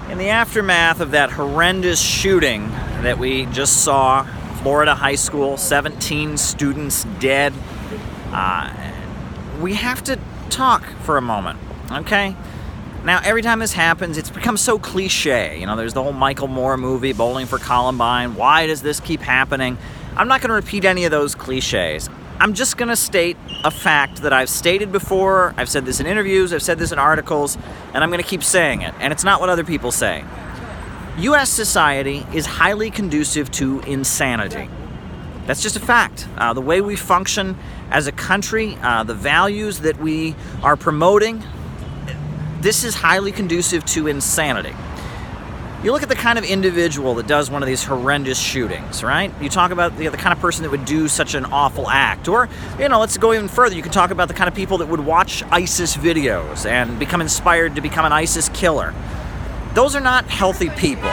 In the aftermath of that horrendous shooting that we just saw, Florida high school, 17 students dead, we have to talk for a moment, okay? Now, every time this happens, it's become so cliche. You know, there's the whole Michael Moore movie, Bowling for Columbine. Why does this keep happening? I'm not going to repeat any of those cliches. I'm just going to state a fact that I've stated before. I've said this in interviews, I've said this in articles, and I'm going to keep saying it. And it's not what other people say. U.S. society is highly conducive to insanity. That's just a fact. The way we function as a country, the values that we are promoting, this is highly conducive to insanity. You look at the kind of individual that does one of these horrendous shootings, right? You talk about the kind of person that would do such an awful act. Or, let's go even further. You can talk about the kind of people that would watch ISIS videos and become inspired to become an ISIS killer. Those are not healthy people.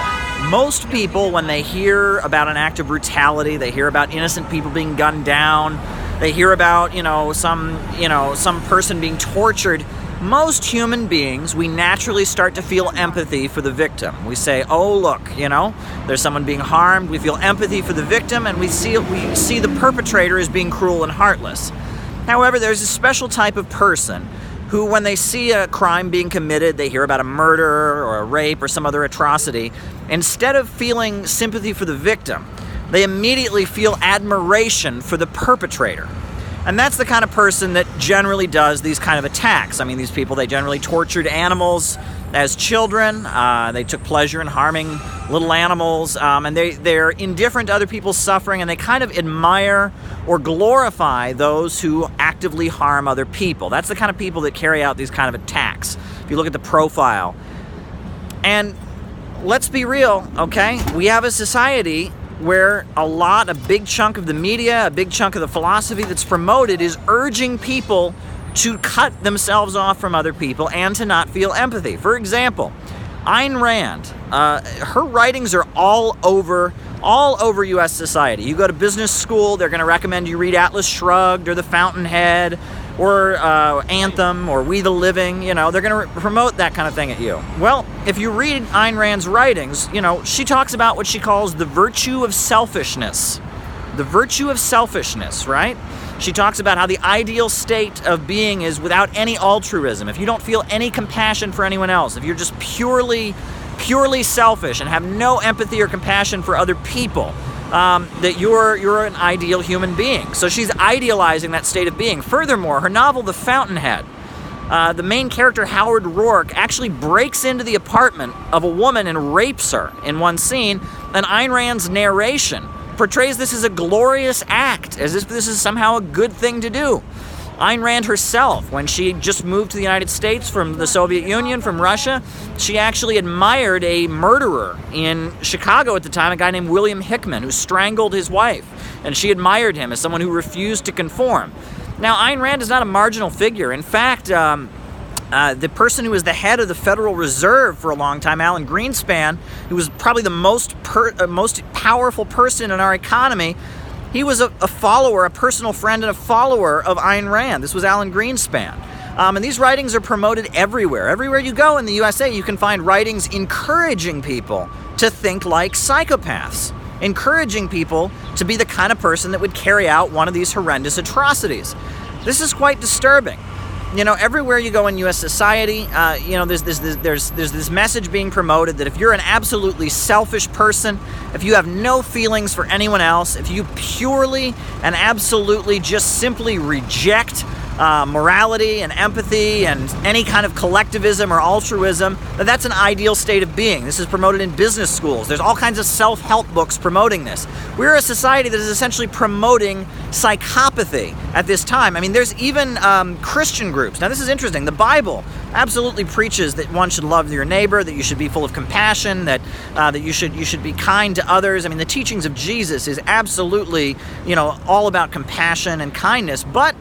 Most people, when they hear about an act of brutality, they hear about innocent people being gunned down, they hear about, some person being tortured. Most human beings, we naturally start to feel empathy for the victim. We say, oh, look, there's someone being harmed. We feel empathy for the victim, and we see the perpetrator as being cruel and heartless. However, there's a special type of person who, when they see a crime being committed, they hear about a murder or a rape or some other atrocity, instead of feeling sympathy for the victim, they immediately feel admiration for the perpetrator. And that's the kind of person that generally does these kind of attacks. I mean, these people, they generally tortured animals as children. They took pleasure in harming little animals. And they're indifferent to other people's suffering, and they kind of admire or glorify those who actively harm other people. That's the kind of people that carry out these kind of attacks, if you look at the profile. And let's be real, okay? We have a society where a big chunk of the media, a big chunk of the philosophy that's promoted is urging people to cut themselves off from other people and to not feel empathy. For example, Ayn Rand, her writings are all over U.S. society. You go to business school, they're going to recommend you read Atlas Shrugged or The Fountainhead or Anthem or We the Living. They're going to promote that kind of thing at you. Well, if you read Ayn Rand's writings, she talks about what she calls the virtue of selfishness. The virtue of selfishness, right? She talks about how the ideal state of being is without any altruism. If you don't feel any compassion for anyone else, if you're just purely selfish and have no empathy or compassion for other people, that you're an ideal human being. So she's idealizing that state of being. Furthermore, her novel, The Fountainhead, the main character, Howard Rourke, actually breaks into the apartment of a woman and rapes her in one scene, and Ayn Rand's narration portrays this as a glorious act, as if this is somehow a good thing to do. Ayn Rand herself, when she just moved to the United States from the Soviet Union, from Russia, she actually admired a murderer in Chicago at the time, a guy named William Hickman, who strangled his wife. And she admired him as someone who refused to conform. Now, Ayn Rand is not a marginal figure. In fact, the person who was the head of the Federal Reserve for a long time, Alan Greenspan, who was probably the most powerful person in our economy, he was a follower, a personal friend and a follower of Ayn Rand. This was Alan Greenspan. And these writings are promoted everywhere. Everywhere you go in the USA, you can find writings encouraging people to think like psychopaths, encouraging people to be the kind of person that would carry out one of these horrendous atrocities. This is quite disturbing. Everywhere you go in U.S. society, there's this message being promoted that if you're an absolutely selfish person, if you have no feelings for anyone else, if you purely and absolutely just simply reject morality and empathy and any kind of collectivism or altruism, that's an ideal state of being. This is promoted in business schools. There's all kinds of self-help books promoting this. We're a society that is essentially promoting psychopathy at this time. I mean, there's even Christian groups. Now, this is interesting. The Bible absolutely preaches that one should love your neighbor, that you should be full of compassion, that you should be kind to others. I mean, the teachings of Jesus is absolutely, all about compassion and kindness, but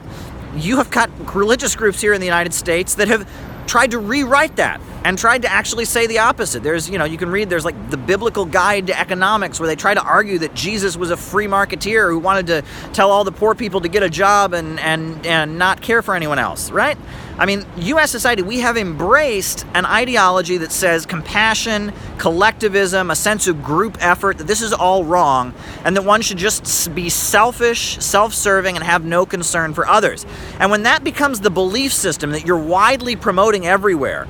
you have got religious groups here in the United States that have tried to rewrite that. and tried to actually say the opposite. There's, you can read, there's like the Biblical Guide to Economics, where they try to argue that Jesus was a free marketeer who wanted to tell all the poor people to get a job and not care for anyone else, right? I mean, U.S. society, we have embraced an ideology that says compassion, collectivism, a sense of group effort, that this is all wrong, and that one should just be selfish, self-serving, and have no concern for others. And when that becomes the belief system that you're widely promoting everywhere,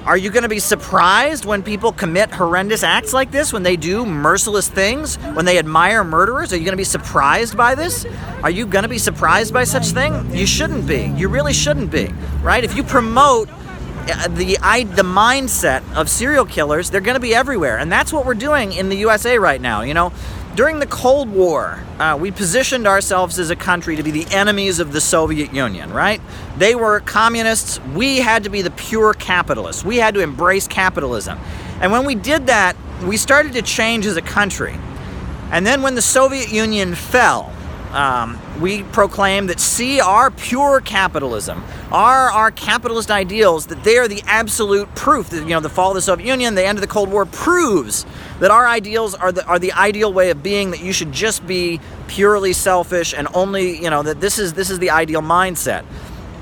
are you going to be surprised when people commit horrendous acts like this, when they do merciless things, when they admire murderers? Are you going to be surprised by this? Are you going to be surprised by such thing? You shouldn't be. You really shouldn't be, right? If you promote the mindset of serial killers, they're going to be everywhere. And that's what we're doing in the USA right now, During the Cold War, we positioned ourselves as a country to be the enemies of the Soviet Union, right? They were communists. We had to be the pure capitalists. We had to embrace capitalism. And when we did that, we started to change as a country. And then when the Soviet Union fell, we proclaimed that, see, our pure capitalism, our capitalist ideals, that they are the absolute proof that, the fall of the Soviet Union, the end of the Cold War, proves that our ideals are the ideal way of being, that you should just be purely selfish and only, that this is the ideal mindset.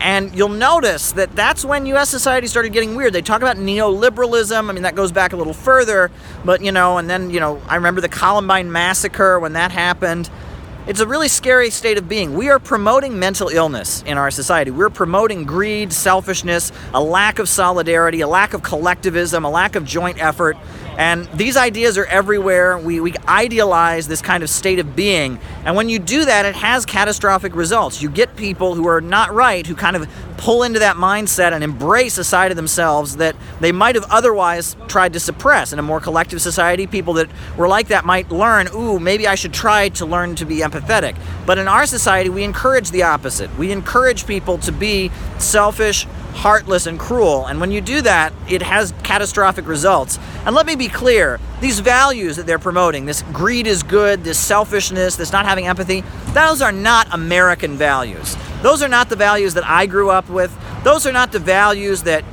And you'll notice that that's when U.S. society started getting weird. They talk about neoliberalism. I mean, that goes back a little further, but, and then, I remember the Columbine massacre when that happened. It's a really scary state of being. We are promoting mental illness in our society. We're promoting greed, selfishness, a lack of solidarity, a lack of collectivism, a lack of joint effort. And these ideas are everywhere. We idealize this kind of state of being. And when you do that, it has catastrophic results. You get people who are not right, who kind of pull into that mindset and embrace a side of themselves that they might have otherwise tried to suppress. In a more collective society, people that were like that might learn, maybe I should try to learn to be empathetic. But in our society, we encourage the opposite. We encourage people to be selfish, heartless, and cruel. And when you do that, it has catastrophic results. And let me be clear, these values that they're promoting, this greed is good, this selfishness, this not having empathy, those are not American values. Those are not the values that I grew up with. Those are not the values that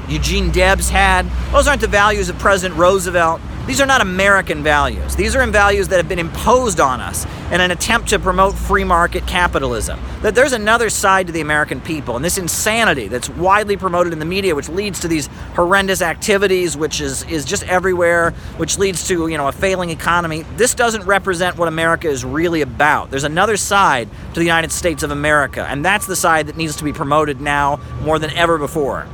Eugene Debs had. Those aren't the values of President Roosevelt. These are not American values. These are values that have been imposed on us in an attempt to promote free market capitalism. That there's another side to the American people, and this insanity that's widely promoted in the media, which leads to these horrendous activities, which is just everywhere, which leads to a failing economy. This doesn't represent what America is really about. There's another side to the United States of America, and that's the side that needs to be promoted now more than ever before.